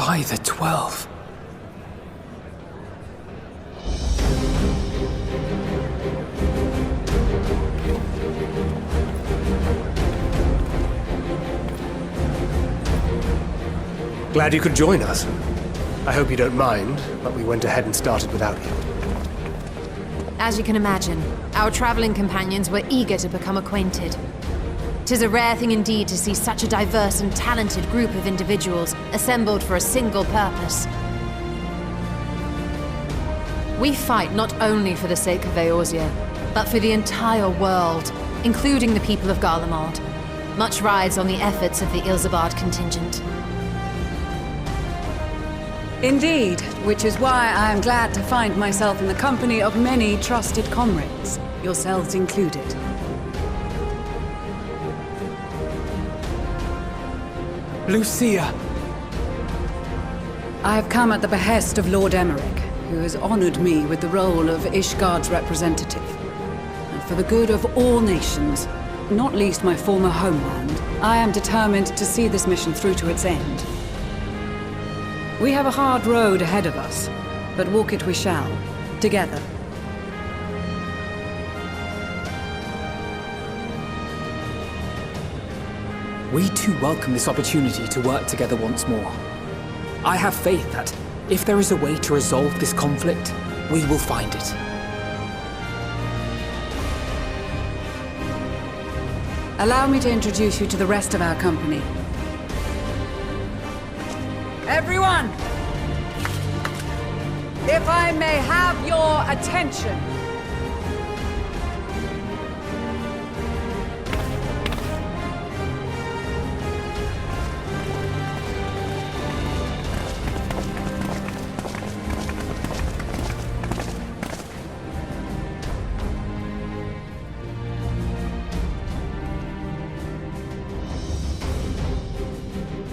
By the 12. Glad you could join us. I hope you don't mind, but we went ahead and started without you. As you can imagine, our traveling companions were eager to become acquainted. 'Tis a rare thing indeed to see such a diverse and talented group of individuals assembled for a single purpose. We fight not only for the sake of Eorzea, but for the entire world, including the people of Garlemald. Much rides on the efforts of the Ilsabard contingent. Indeed, which is why I am glad to find myself in the company of many trusted comrades, yourselves included. Lucia! I have come at the behest of Lord Emmerich, who has honored me with the role of Ishgard's representative. And for the good of all nations, not least my former homeland, I am determined to see this mission through to its end. We have a hard road ahead of us, but walk it we shall, together. We too welcome this opportunity to work together once more. I have faith that, if there is a way to resolve this conflict, we will find it. Allow me to introduce you to the rest of our company. Everyone! If I may have your attention.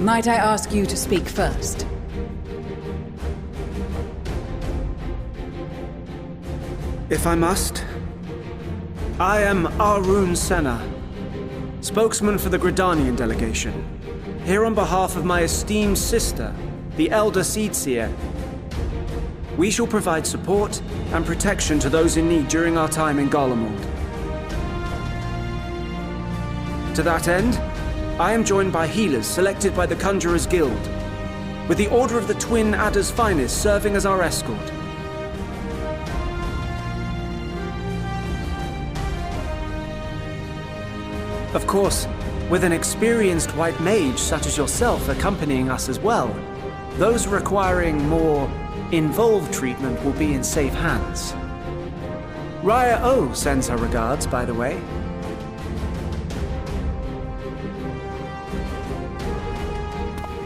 Might I ask you to speak first? If I must. I am Arun Senna, spokesman for the Gridanian delegation, here on behalf of my esteemed sister, the Elder Seedseer. We shall provide support and protection to those in need during our time in Garlemald. To that end, I am joined by healers selected by the Conjurers Guild, with the Order of the Twin Adder's Finest serving as our escort. Of course, with an experienced white mage such as yourself accompanying us as well, those requiring more involved treatment will be in safe hands. Raya O sends her regards, by the way.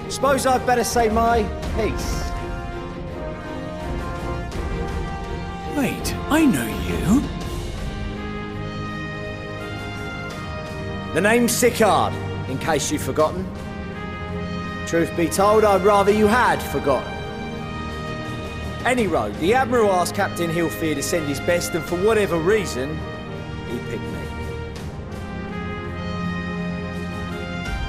Suppose I'd better say my piece. Wait, I know you. The name's Sicard, in case you've forgotten. Truth be told, I'd rather you had forgotten. Any road, the Admiral asked Captain Hilfear to send his best, and for whatever reason, he picked me.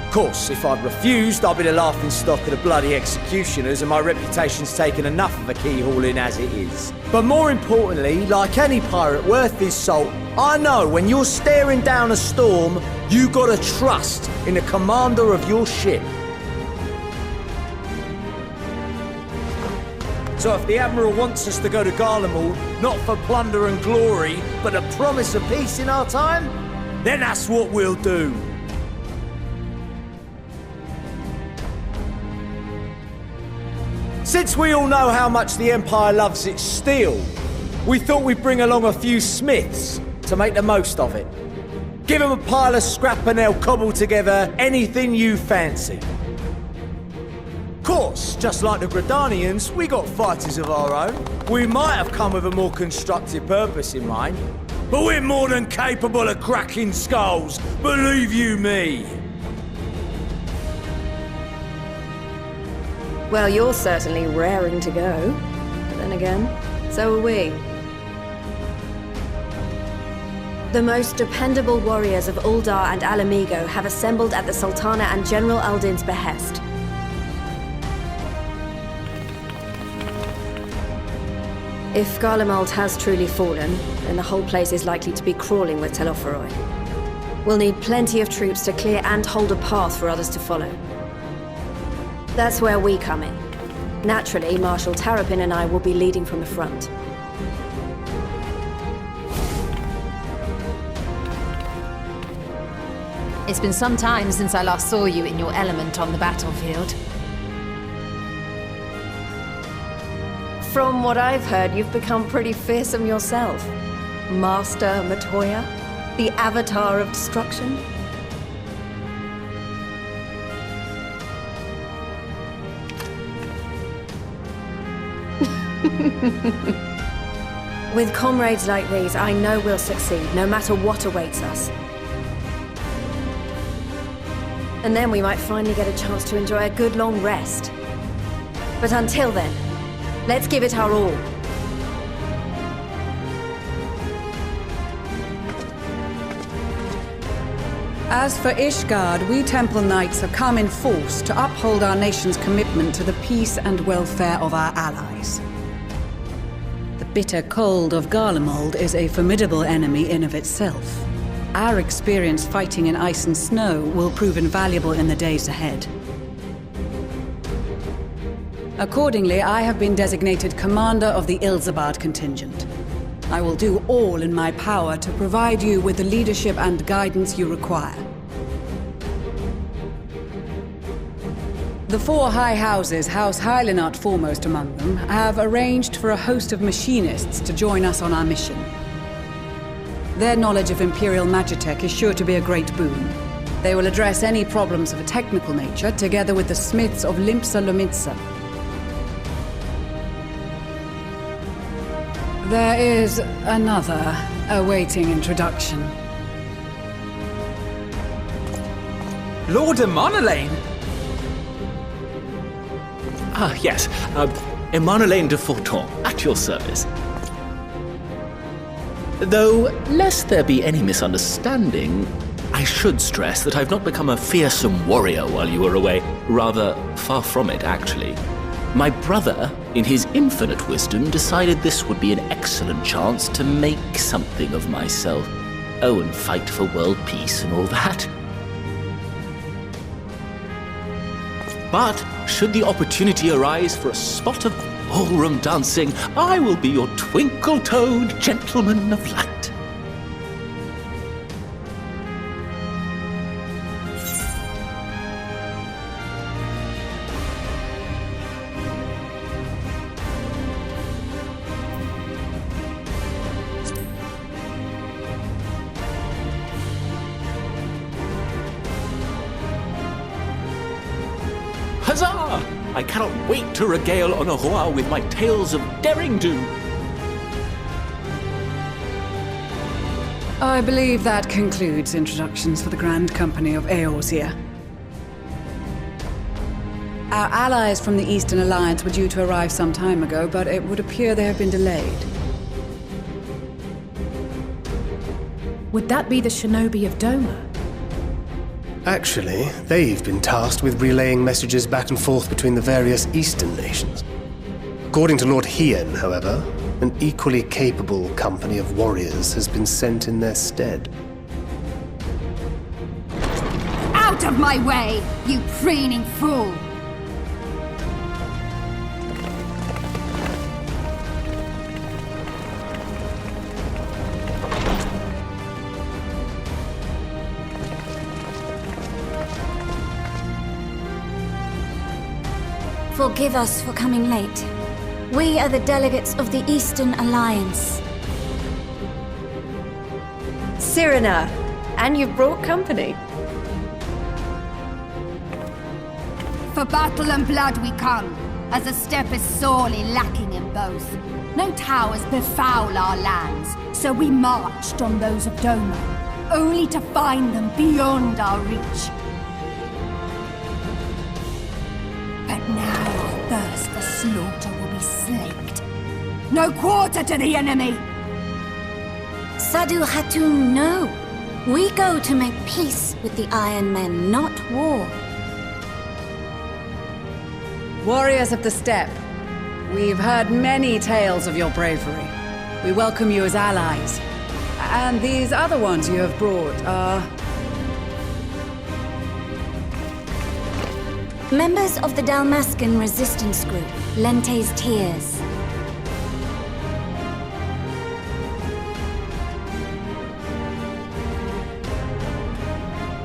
Of course, if I'd refused, I'd be the laughingstock of the bloody executioners, and my reputation's taken enough of a keyhauling as it is. But more importantly, like any pirate worth his salt, I know when you're staring down a storm, you gotta trust in the commander of your ship. So if the Admiral wants us to go to Garlemald, not for plunder and glory, but a promise of peace in our time, then that's what we'll do. Since we all know how much the Empire loves its steel, we thought we'd bring along a few smiths to make the most of it. Give them a pile of scrap and they'll cobble together anything you fancy. Of course, just like the Gridanians, we got fighters of our own. We might have come with a more constructive purpose in mind, but we're more than capable of cracking skulls, believe you me. Well, you're certainly raring to go. But then again, so are we. The most dependable warriors of Uldar and Alamigo have assembled at the Sultana and General Aldin's behest. If Garlemald has truly fallen, then the whole place is likely to be crawling with Telophoroi. We'll need plenty of troops to clear and hold a path for others to follow. That's where we come in. Naturally, Marshal Tarapin and I will be leading from the front. It's been some time since I last saw you in your element on the battlefield. From what I've heard, you've become pretty fearsome yourself. Master Matoya, the Avatar of Destruction. With comrades like these, I know we'll succeed, no matter what awaits us. And then we might finally get a chance to enjoy a good long rest. But until then, let's give it our all. As for Ishgard, we Temple Knights have come in force to uphold our nation's commitment to the peace and welfare of our allies. The bitter cold of Garlemald is a formidable enemy in of itself. Our experience fighting in ice and snow will prove invaluable in the days ahead. Accordingly, I have been designated commander of the Ilzabard contingent. I will do all in my power to provide you with the leadership and guidance you require. The four high houses, House Hylinart foremost among them, have arranged for a host of machinists to join us on our mission. Their knowledge of Imperial Magitech is sure to be a great boon. They will address any problems of a technical nature together with the smiths of Limpsa Lomitsa. There is another awaiting introduction. Lord Emanolain! Ah, yes. Emanolain de Forton, at your service. Though, lest there be any misunderstanding, I should stress that I've not become a fearsome warrior while you were away. Rather, far from it, actually. My brother, in his infinite wisdom, decided this would be an excellent chance to make something of myself. Oh, and fight for world peace and all that. But, should the opportunity arise for a spot of ballroom dancing, I will be your twinkle-toed gentleman of light. Huzzah! I cannot wait to regale Honoroa with my tales of derring-do. I believe that concludes introductions for the Grand Company of Eorzea. Our allies from the Eastern Alliance were due to arrive some time ago, but it would appear they have been delayed. Would that be the shinobi of Doma? Actually, they've been tasked with relaying messages back and forth between the various Eastern nations. According to Lord Hien, however, an equally capable company of warriors has been sent in their stead. Out of my way, you preening fool! Forgive us for coming late. We are the delegates of the Eastern Alliance. Cyrena, and you've brought company. For battle and blood we come, as a step is sorely lacking in both. No towers befoul our lands, so we marched on those of Doma, only to find them beyond our reach. But now our thirst for slaughter will be slaked. No quarter to the enemy! Sadu Hatun, no. We go to make peace with the Iron Men, not war. Warriors of the Steppe, We've heard many tales of your bravery. We welcome you as allies. And these other ones you have brought are... Members of the Dalmascan resistance group, Lente's Tears.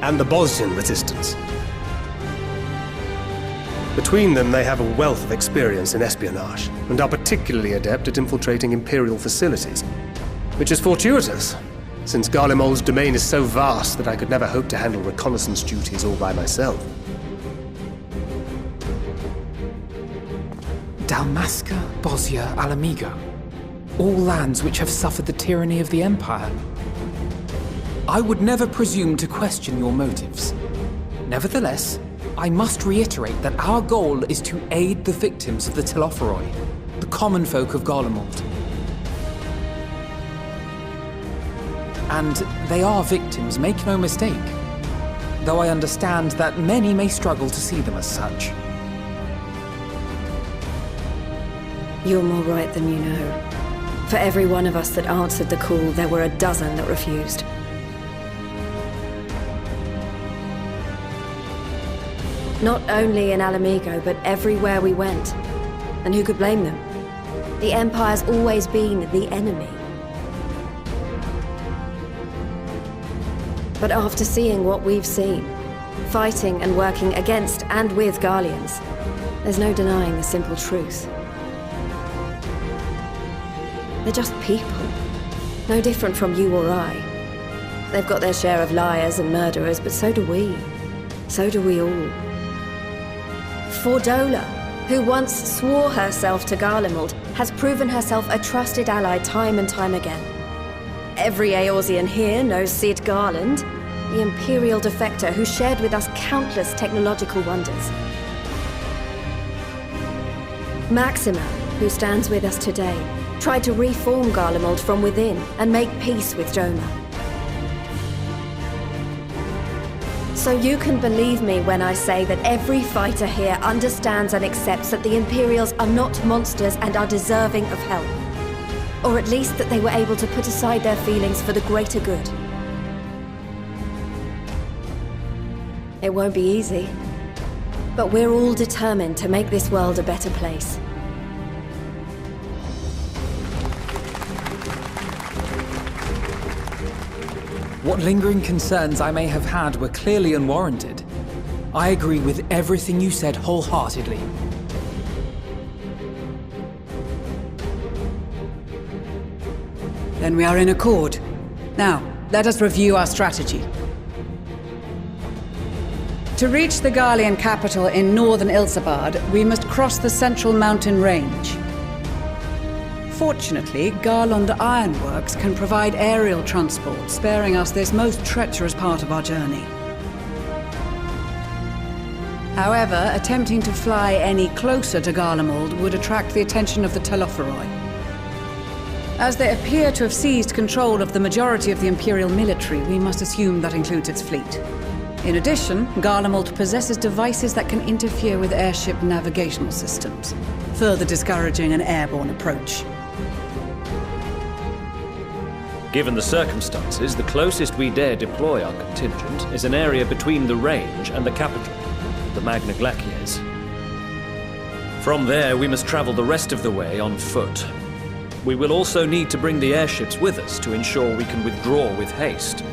And the Bosnian resistance. Between them, they have a wealth of experience in espionage, and are particularly adept at infiltrating Imperial facilities. Which is fortuitous, since Garlemald's domain is so vast that I could never hope to handle reconnaissance duties all by myself. Dalmasca, Bosnia, Alamigo. All lands which have suffered the tyranny of the Empire. I would never presume to question your motives. Nevertheless, I must reiterate that our goal is to aid the victims of the Telophoroi, the common folk of Garlemald. And they are victims, make no mistake. Though I understand that many may struggle to see them as such. You're more right than you know. For every one of us that answered the call, there were a dozen that refused. Not only in Alamigo, but everywhere we went. And who could blame them? The Empire's always been the enemy. But after seeing what we've seen, fighting and working against and with Garleans, there's no denying the simple truth. They're just people, no different from you or I. They've got their share of liars and murderers, but so do we. So do we all. Fordola, who once swore herself to Garlemald, has proven herself a trusted ally time and time again. Every Eorzean here knows Cid Garland, the Imperial defector who shared with us countless technological wonders. Maxima, who stands with us today, tried to reform Garlemald from within and make peace with Doma. So you can believe me when I say that every fighter here understands and accepts that the Imperials are not monsters and are deserving of help. Or at least that they were able to put aside their feelings for the greater good. It won't be easy, but we're all determined to make this world a better place. What lingering concerns I may have had were clearly unwarranted. I agree with everything you said wholeheartedly. Then we are in accord. Now, let us review our strategy. To reach the Garlean capital in northern Ilsabard, we must cross the central mountain range. Fortunately, Garlond Ironworks can provide aerial transport, sparing us this most treacherous part of our journey. However, attempting to fly any closer to Garlemald would attract the attention of the Telophoroi. As they appear to have seized control of the majority of the Imperial military, we must assume that includes its fleet. In addition, Garlemald possesses devices that can interfere with airship navigational systems, further discouraging an airborne approach. Given the circumstances, the closest we dare deploy our contingent is an area between the range and the capital, the Magna Glacies. From there, we must travel the rest of the way on foot. We will also need to bring the airships with us to ensure we can withdraw with haste.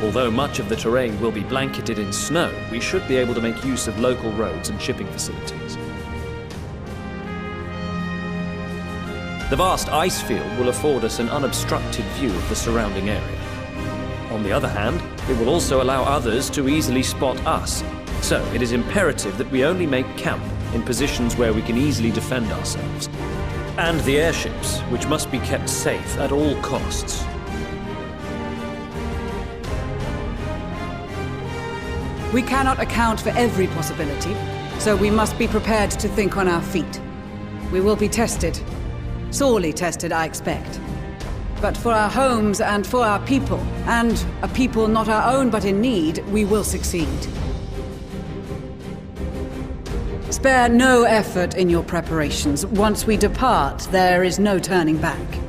Although much of the terrain will be blanketed in snow, we should be able to make use of local roads and shipping facilities. The vast ice field will afford us an unobstructed view of the surrounding area. On the other hand, it will also allow others to easily spot us, so it is imperative that we only make camp in positions where we can easily defend ourselves. And the airships, which must be kept safe at all costs. We cannot account for every possibility, so we must be prepared to think on our feet. We will be tested. Sorely tested, I expect. But for our homes and for our people, and a people not our own but in need, we will succeed. Spare no effort in your preparations. Once we depart, there is no turning back.